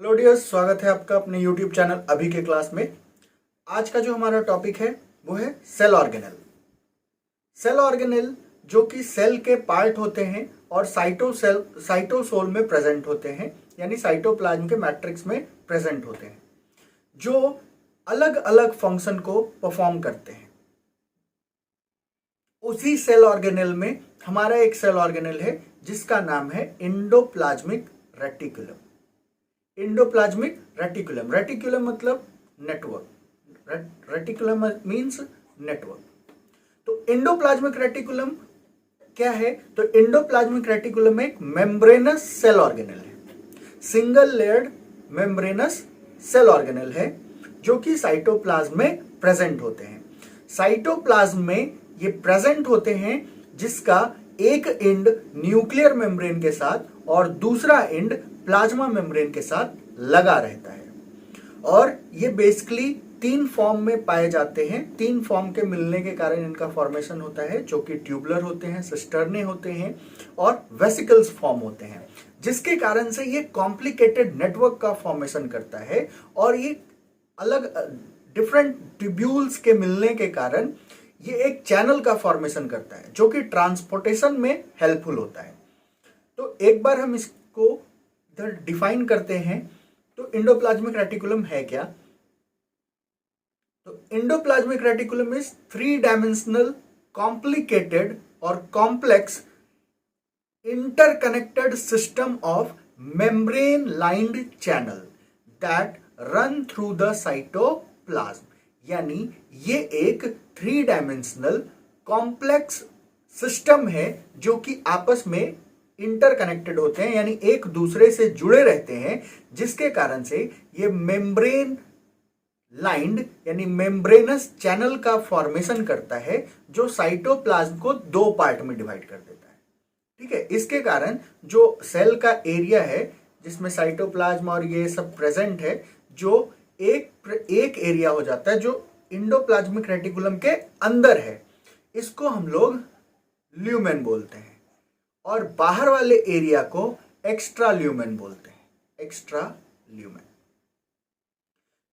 Hello dears, स्वागत है आपका अपने यूट्यूब चैनल अभी के क्लास में। आज का जो हमारा टॉपिक है वो है सेल ऑर्गेनेल। सेल ऑर्गेनेल जो कि सेल के पार्ट होते हैं और साइटोसोल में प्रेजेंट होते हैं, यानी साइटोप्लाज्म के मैट्रिक्स में प्रेजेंट होते हैं, जो अलग अलग फंक्शन को परफॉर्म करते हैं। उसी सेल ऑर्गेनेल में हमारा एक सेल ऑर्गेनेल है जिसका नाम है endoplasmic reticulum. Endoplasmic reticulum, reticulum मतलब नेटवर्क, रेटिकुलम मींस नेटवर्क। तो एंडोप्लाज्मिक रेटिकुलम क्या है? तो एंडोप्लाज्मिक रेटिकुलम एक मेम्ब्रेनस सेल ऑर्गेनेल है, single layered membranous cell organelle है जो कि साइटोप्लाज्म में प्रेजेंट होते हैं। साइटोप्लाज्म में ये प्रेजेंट होते हैं जिसका एक एंड न्यूक्लियर मेम्ब्रेन के साथ और दूसरा एंड प्लाज्मा मेम्ब्रेन के साथ लगा रहता है। और ये बेसिकली तीन फॉर्म में पाए जाते हैं। तीन फॉर्म के मिलने के कारण इनका फॉर्मेशन होता है, जो कि ट्यूबुलर होते हैं, सिस्टर्ने होते हैं और वेसिकल्स फॉर्म होते हैं, जिसके कारण से ये कॉम्प्लिकेटेड नेटवर्क का फॉर्मेशन करता है। और ये अलग डिफरेंट ट्यूब्यूल्स के मिलने के कारण ये एक चैनल का फॉर्मेशन करता है, जो कि ट्रांसपोर्टेशन में हेल्पफुल होता है। तो एक बार हम इसको इधर डिफाइन करते हैं। तो एंडोप्लाज्मिक रेटिकुलम है क्या? तो endoplasmic reticulum is 3 dimensional complicated और complex interconnected system of membrane lined channel that run through the cytoplasm। यानी ये एक 3 डायमेंशनल कॉम्प्लेक्स सिस्टम है जो कि आपस में इंटरकनेक्टेड होते हैं, यानी एक दूसरे से जुड़े रहते हैं, जिसके कारण से ये मेम्ब्रेन लाइंड यानी मेम्ब्रेनस चैनल का फॉर्मेशन करता है, जो साइटोप्लाज्म को दो पार्ट में डिवाइड कर देता है। ठीक है, इसके कारण जो सेल का एरिया है जिसमें साइटोप्लाज्म और ये सब प्रेजेंट है, जो एक एरिया हो जाता है जो एंडोप्लाज्मिक रेटिकुलम के अंदर है, इसको हम लोग ल्यूमेन बोलते हैं। और बाहर वाले एरिया को एक्स्ट्रा ल्यूमेन बोलते हैं, एक्स्ट्रा ल्यूमेन।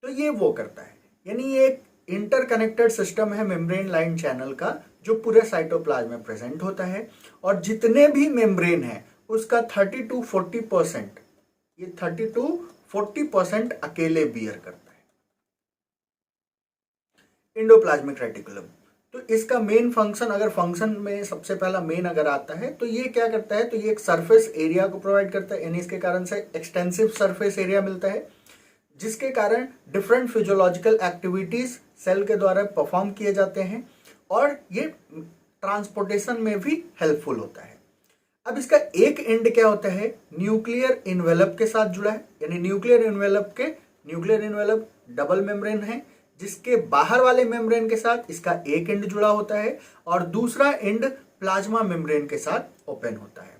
तो ये वो करता है, यानी ये एक इंटरकनेक्टेड सिस्टम है मेम्ब्रेन लाइन चैनल का, जो पूरे साइटोप्लाज्म में प्रेजेंट होता है। और जितने भी मेम्ब्रेन है उसका 30 to 40%, ये 30 to 40% अकेले बियर करता है एंडोप्लाज्मिक रेटिकुलम। तो इसका मेन फंक्शन, अगर फंक्शन में सबसे पहला मेन अगर आता है, तो ये क्या करता है? तो ये एक सरफेस एरिया को प्रोवाइड करता है, यानी इसके कारण से एक्सटेंसिव सरफेस एरिया मिलता है, जिसके कारण डिफरेंट फिजियोलॉजिकल एक्टिविटीज सेल के द्वारा परफॉर्म किए जाते हैं और ये ट्रांसपोर्टेशन में भी हेल्पफुल होता है। अब इसका एक एंड क्या होता है? न्यूक्लियर इन्वेलप के साथ जुड़ा है, यानी न्यूक्लियर इन्वेलप डबल मेम्ब्रेन है, जिसके बाहर वाले मेम्ब्रेन के साथ इसका एक एंड जुड़ा होता है और दूसरा एंड प्लाज्मा मेम्ब्रेन के साथ ओपन होता है,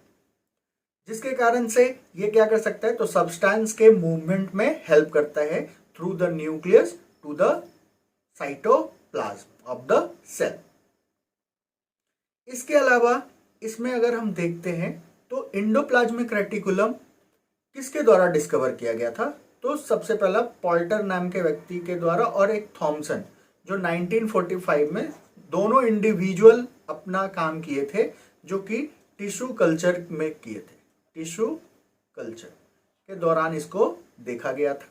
जिसके कारण से ये क्या कर सकता है? तो सब्सटेंस के मूवमेंट में हेल्प करता है through the nucleus to the cytoplasm of the cell. इसके अलावा इसमें अगर हम देखते हैं तो एंडोप्लाज्मिक रेटिकुलम किसके द्वारा डिस्कवर किया गया था? तो सबसे पहला पोल्टर नाम के व्यक्ति के द्वारा और एक थॉमसन, जो 1945 में दोनों इंडिविजुअल अपना काम किए थे, जो कि टिश्यू कल्चर में किए थे। टिश्यू कल्चर के दौरान इसको देखा गया था,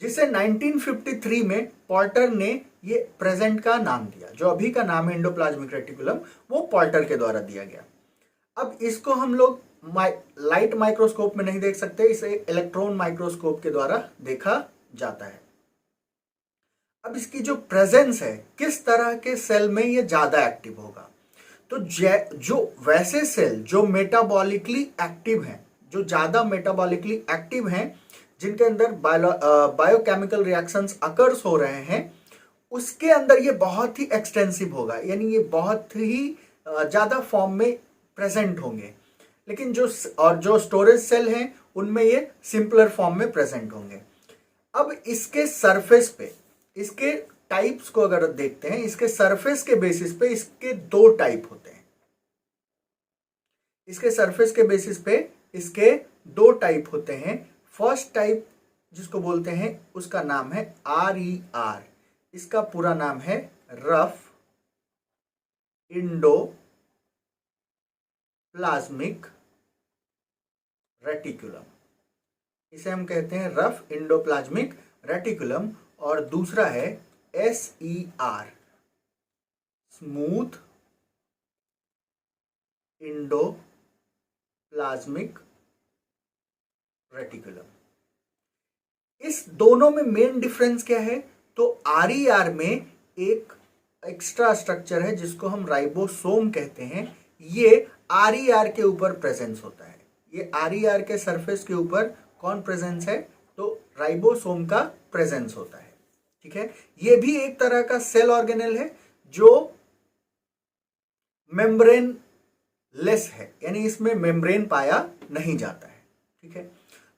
जिसे 1953 में पोल्टर ने ये प्रेजेंट का नाम दिया। जो अभी का नाम है एंडोप्लाज्मिक रेटिकुलम, वो पोल्टर के द्वारा दिया गया। अब इसको हम लोग लाइट माइक्रोस्कोप में नहीं देख सकते, इसे इलेक्ट्रॉन माइक्रोस्कोप के द्वारा देखा जाता है। अब इसकी जो प्रेजेंस है, किस तरह के सेल में ये ज्यादा एक्टिव होगा? तो जो वैसे सेल जो मेटाबॉलिकली एक्टिव हैं, जो ज्यादा मेटाबॉलिकली एक्टिव हैं, जिनके अंदर बायोकेमिकल रिएक्शंस अकर्स हो रहे हैं, उसके अंदर ये बहुत ही एक्सटेंसिव होगा, यानी ये बहुत ही ज्यादा फॉर्म में प्रेजेंट होंगे। लेकिन जो स्टोरेज सेल हैं उनमें ये सिंपलर फॉर्म में प्रेजेंट होंगे। अब इसके सरफेस पे, इसके टाइप्स को अगर देखते हैं, इसके सरफेस के बेसिस पे इसके दो टाइप होते हैं। इसके सरफेस के बेसिस पे इसके दो टाइप होते हैं। फर्स्ट टाइप जिसको बोलते हैं उसका नाम है RER। इसका पूरा नाम है रफ इंडोप्लाज्मिक रेटिकुलम। इसे हम कहते हैं रफ इंडोप्लाज्मिक रेटिकुलम। और दूसरा है SER, स्मूथ इंडोप्लाज्मिक रेटिकुलम। इस दोनों में मेन डिफरेंस क्या है? तो RER में एक एक्स्ट्रा स्ट्रक्चर है जिसको हम राइबोसोम कहते हैं। ये RER के ऊपर प्रेजेंस होता है। ये RER के सरफेस के ऊपर कौन प्रेजेंस है? तो राइबोसोम का प्रेजेंस होता है। ठीक है, ये भी एक तरह का सेल ऑर्गेनेल है जो मेम्ब्रेन लेस है, यानी इसमें मेम्ब्रेन पाया नहीं जाता है। ठीक है,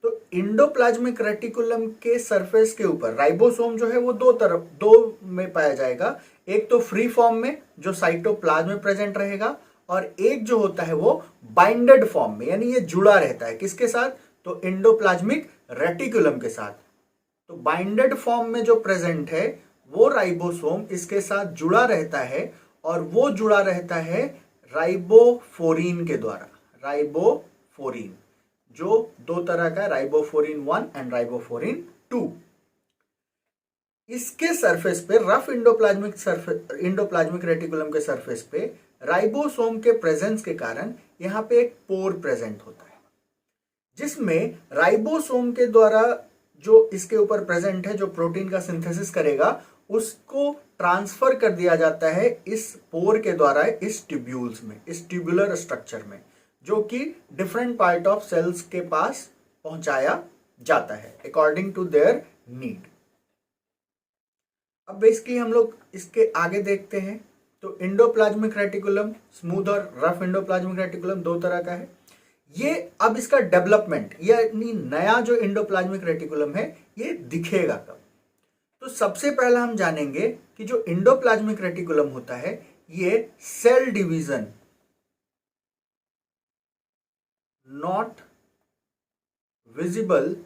तो इंडोप्लाज्मिक रेटिकुलम के सरफेस के ऊपर राइबोसोम जो है वो दो में पाया जाएगा। एक तो फ्री फॉर्म में जो साइटोप्लाज्म में प्रेजेंट रहेगा, और एक जो होता है वो बाइंडेड फॉर्म में, यानी ये जुड़ा रहता है किसके साथ? तो इंडोप्लाज्मिक रेटिकुलम के साथ। तो बाइंडेड फॉर्म में जो प्रेजेंट है वो राइबोसोम इसके साथ जुड़ा रहता है, और वो जुड़ा रहता है राइबोफोरीन के द्वारा। राइबोफोरीन जो दो तरह का, राइबोफोरीन 1 एंड राइबोफोरीन 2। इसके सरफेस पे, रफ इंडोप्लाज्मिक रेटिकुलम के सरफेस पे राइबोसोम के प्रेजेंस के कारण यहां पे एक पोर प्रेजेंट होता है, जिसमें राइबोसोम के द्वारा जो इसके ऊपर प्रेजेंट है, जो प्रोटीन का सिंथेसिस करेगा, उसको ट्रांसफर कर दिया जाता है इस पोर के द्वारा इस ट्यूब्यूल्स में, इस ट्यूबुलर स्ट्रक्चर में, जो कि डिफरेंट पार्ट ऑफ सेल्स के पास पहुंचाया जाता है अकॉर्डिंग टू देयर नीड। अब बेसिकली हम लोग इसके आगे देखते हैं। तो इंडोप्लाज्मिक रेटिकुलम, स्मूथ और रफ इंडोप्लाज्मिक रेटिकुलम दो तरह का है। ये अब इसका डेवलपमेंट, यानी नया जो इंडोप्लाज्मिक रेटिकुलम है ये दिखेगा कब? तो सबसे पहला हम जानेंगे कि जो इंडोप्लाज्मिक रेटिकुलम होता है ये cell division not visible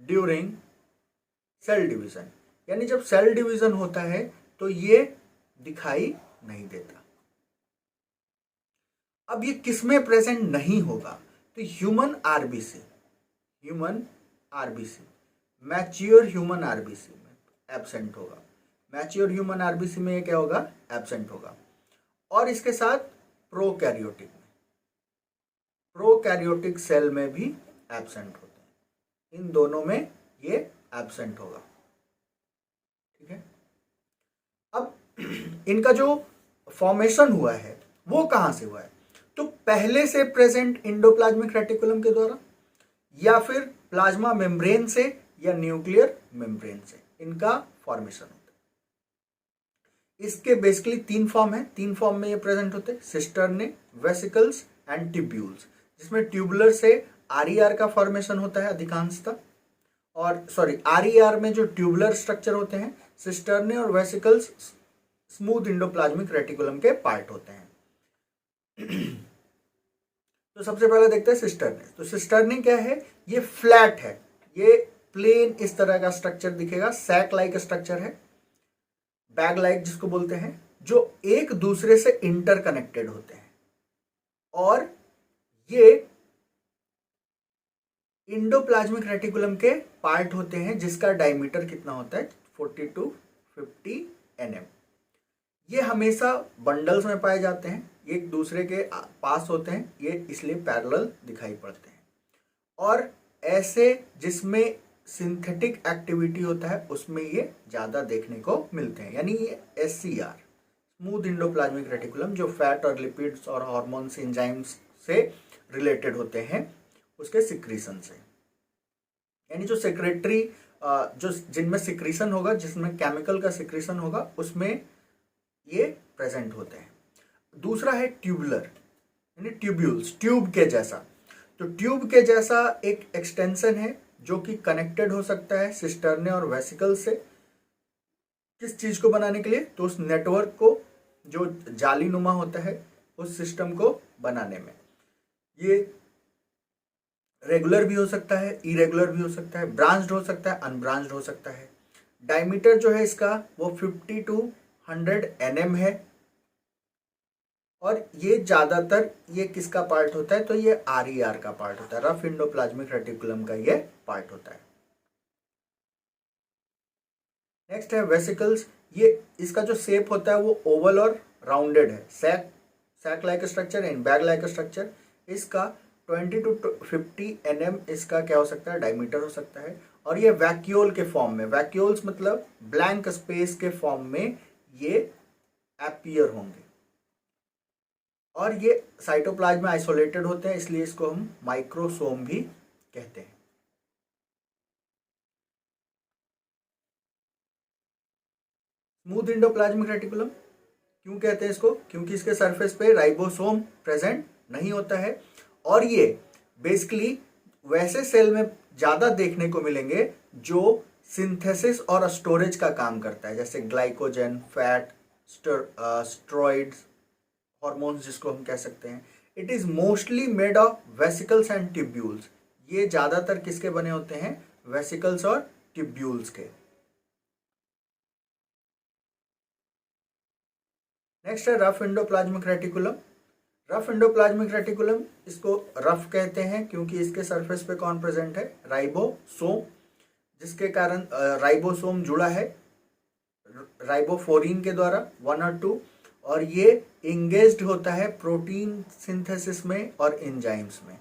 during cell division, यानी जब सेल डिवीजन होता है तो ये दिखाई नहीं देता। अब ये किसमें प्रेजेंट नहीं होगा? तो human RBC, mature human RBC में एब्सेंट होगा। मैच्योर ह्यूमन आरबीसी में ये क्या होगा? एब्सेंट होगा। और इसके साथ प्रोकैरियोटिक सेल में भी एब्सेंट होते हैं। इन दोनों में ये एब्सेंट होगा। ठीक है, अब इनका जो फॉर्मेशन हुआ है वो कहां से हुआ है? तो पहले से प्रेजेंट इंडोप्लाज्मिक रेटिकुलम के द्वारा, या फिर प्लाज्मा मेम्ब्रेन से, या न्यूक्लियर मेम्ब्रेन से इनका फॉर्मेशन होता है। इसके बेसिकली तीन फॉर्म है, तीन फॉर्म में ये प्रेजेंट होते हैं, सिस्टर्ने, वेसिकल्स एंड ट्यूब्यूल्स, जिसमें ट्यूबुलर से RER का फॉर्मेशन होता है अधिकांशतः। और RER में जो ट्यूबुलर स्ट्रक्चर होते हैं, सिस्टर्ने और वेसिकल्स स्मूथ इंडोप्लाज्मिक रेटिकुलम के पार्ट होते हैं। तो सबसे पहले देखते हैं सिस्टर्ने। तो सिस्टर्ने क्या है? ये फ्लैट है, ये प्लेन इस तरह का स्ट्रक्चर दिखेगा, सैक लाइक स्ट्रक्चर है, बैग लाइक जिसको बोलते हैं, जो एक दूसरे से इंटरकनेक्टेड होते हैं। और ये इंडोप्लाज्मिक रेटिकुलम के पार्ट होते हैं, जिसका डायमीटर कितना होता है? 40 to 50 nm। ये हमेशा बंडल्स में पाए जाते हैं, ये एक दूसरे के पास होते हैं, ये इसलिए पैरेलल दिखाई पड़ते हैं। और ऐसे जिसमें सिंथेटिक एक्टिविटी होता है उसमें ये ज़्यादा देखने को मिलते हैं, यानी ये SCR, स्मूथ इंडोप्लाज्मिक रेटिकुलम, जो फैट और लिपिड्स और हार्मोन्स, एंजाइम्स से रिलेटेड होते हैं, उसके सिक्रीशन से, यानी जो सेक्रेटरी जो जिनमें सिक्रीशन होगा, जिसमें केमिकल का सिक्रीशन होगा, उसमें ये प्रेजेंट होते हैं। दूसरा है ट्यूबुलर, यानी ट्यूब्यूल्स, ट्यूब के जैसा। तो ट्यूब के जैसा एक एक्सटेंशन है जो कि कनेक्टेड हो सकता है सिस्टर्ने और वेसिकल से। किस चीज को बनाने के लिए? तो उस नेटवर्क को, जो जाली नुमा होता है, उस सिस्टम को बनाने में। ये रेगुलर भी हो सकता है, इरेगुलर भी हो सकता है, ब्रांच्ड हो सकता है, अनब्रांच्ड हो सकता है। डायमीटर जो है इसका वो 50 to 100 nm है। और ये ज्यादातर ये किसका पार्ट होता है, तो ये RER का पार्ट होता है, रफ इंडोप्लाज्मिक रेटिकुलम का ये पार्ट होता है। नेक्स्ट है वेसिकल्स। ये इसका जो शेप होता है वो ओवल और राउंडेड है, sac like structure and bag like structure. इसका 20 to 50 nm इसका क्या हो सकता है, डायमीटर हो सकता है। और ये वैक्यूल के फॉर्म में, वैक्यूल्स मतलब ब्लैंक स्पेस के फॉर्म में ये अपीयर होंगे। और ये साइटोप्लाज्म में आइसोलेटेड होते हैं, इसलिए इसको हम माइक्रोसोम भी कहते हैं। स्मूथ इंडोप्लाज्मिक रेटिकुलम क्यों कहते हैं इसको, क्योंकि इसके सरफेस पे राइबोसोम प्रेजेंट नहीं होता है। और ये बेसिकली वैसे सेल में ज्यादा देखने को मिलेंगे जो सिंथेसिस और स्टोरेज का काम करता है, जैसे ग्लाइकोजन, फैट, स्टेरॉइड्स, हॉर्मोन्स जिसको हम कह सकते हैं। It is mostly made of vesicles and tubules. ये ज्यादातर किसके बने होते हैं, वेसिकल्स और ट्यूब्यूल्स के। नेक्स्ट है rough endoplasmic reticulum. Rough endoplasmic reticulum इसको रफ कहते हैं क्योंकि इसके सरफेस पे कौन प्रेजेंट है, राइबोसोम, जिसके कारण राइबोसोम जुड़ा है राइबोफोरिन के द्वारा 1 और 2। और ये इंगेज्ड होता है प्रोटीन सिंथेसिस में और एंजाइम्स में।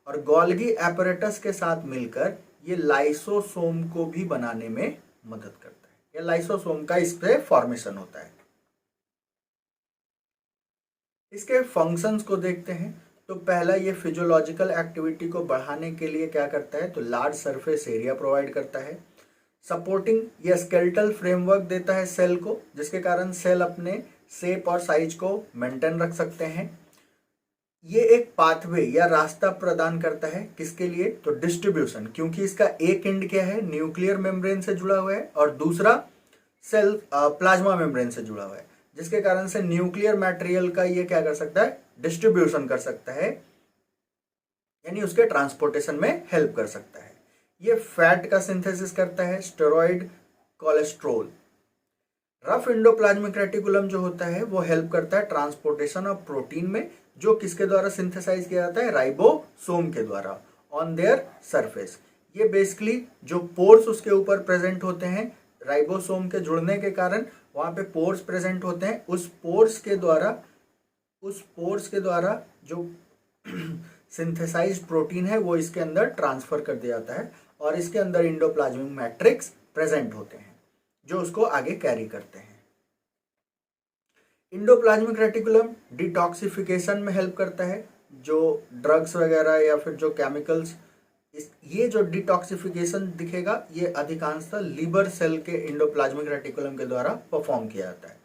और गोल्गी एपरेटस के साथ मिलकर ये लाइसोसोम को भी बनाने में मदद करता है, या लाइसोसोम का इस पे फॉर्मेशन होता है। इसके फंक्शंस को देखते हैं। तो पहला, ये फिजियोलॉजिकल एक्टिविटी को बढ़ाने के लिए क्या करता है, तो लार्ज सरफेस एरिया प्रोवाइड करता है। सपोर्टिंग, ये स्केलेटल फ्रेमवर्क देता है सेल को, जिसके कारण सेल अपने शेप और साइज को मेंटेन रख सकते हैं। ये एक पाथवे या रास्ता प्रदान करता है किसके लिए, तो डिस्ट्रीब्यूशन, क्योंकि इसका एक एंड क्या है, न्यूक्लियर मेम्ब्रेन से जुड़ा हुआ है और दूसरा सेल प्लाज्मा मेम्ब्रेन से जुड़ा हुआ है, जिसके कारण से न्यूक्लियर मटेरियल का ये क्या कर सकता है, डिस्ट्रीब्यूशन कर सकता है, यानी उसके ट्रांसपोर्टेशन में हेल्प कर सकता है। ये फैट का सिंथेसिस करता है, steroid, cholesterol. Rough endoplasmic reticulum जो होता है वो हेल्प करता है ट्रांसपोर्टेशन ऑफ प्रोटीन में, जो किसके द्वारा सिंथेसाइज किया जाता है, राइबोसोम के द्वारा ऑन देयर सरफेस। ये बेसिकली जो पोर्स उसके ऊपर प्रेजेंट होते हैं, राइबोसोम के जुड़ने के कारण वहां पे पोर्स प्रेजेंट होते हैं, उस पोर्स के द्वारा जो सिंथेसाइज्ड प्रोटीन है वो इसके अंदर ट्रांसफर कर दिया जाता है और इसके अंदर इंडोप्लाज्मिक मैट्रिक्स प्रेजेंट होते हैं जो उसको आगे कैरी करते हैं। इंडोप्लाज्मिक रेटिकुलम डिटॉक्सिफिकेशन में हेल्प करता है, जो ड्रग्स वगैरह या फिर जो केमिकल्स, ये जो डिटॉक्सिफिकेशन दिखेगा ये अधिकांशतः लीवर सेल के इंडोप्लाज्मिक रेटिकुलम के द्वारा परफॉर्म किया जाता है।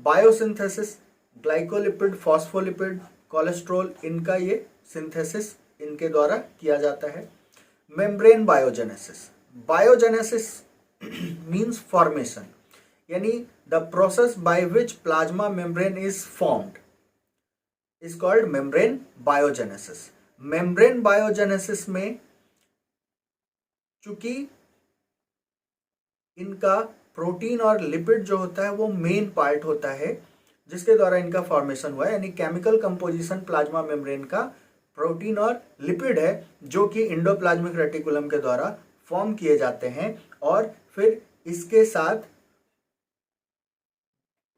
बायोसिंथेसिस, ग्लाइकोलिपिड, फॉस्फोलिपिड, कोलेस्ट्रॉल, इनका ये सिंथेसिस इनके द्वारा किया जाता है। Membrane biogenesis, biogenesis means formation, यानी the process by which plasma membrane is formed is called membrane biogenesis. Membrane biogenesis में चूंकि इनका प्रोटीन और लिपिड जो होता है वो मेन पार्ट होता है जिसके द्वारा इनका फॉर्मेशन हुआ है, यानी केमिकल कंपोजिशन प्लाज्मा मेम्ब्रेन का प्रोटीन और लिपिड है जो कि इंडोप्लाज्मिक रेटिकुलम के द्वारा फॉर्म किए जाते हैं और फिर इसके साथ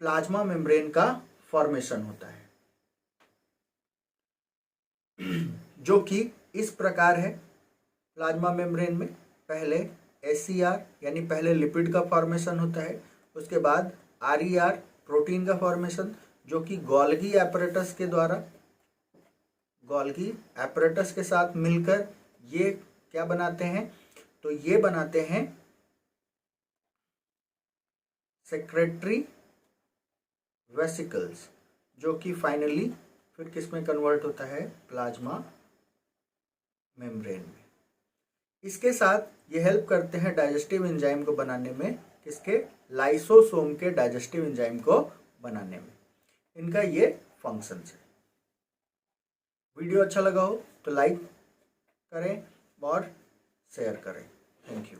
प्लाज्मा मेम्ब्रेन का फॉर्मेशन होता है जो कि इस प्रकार है। प्लाज्मा मेम्ब्रेन में पहले SCR यानी पहले लिपिड का फॉर्मेशन होता है, उसके बाद RER प्रोटीन का फॉर्मेशन जो कि गोल्गी एपरेटस के साथ मिलकर ये क्या बनाते हैं, तो ये बनाते हैं सेक्रेटरी वेसिकल्स, जो कि फाइनली फिर किस में कन्वर्ट होता है, प्लाज्मा मेम्ब्रेन में। इसके साथ ये हेल्प करते हैं डाइजेस्टिव एंजाइम को बनाने में, किसके, लाइसोसोम के डाइजेस्टिव एंजाइम को बनाने में। इनका ये फंक्शन है। वीडियो अच्छा लगा हो तो लाइक करें, और शेयर करें। Thank you.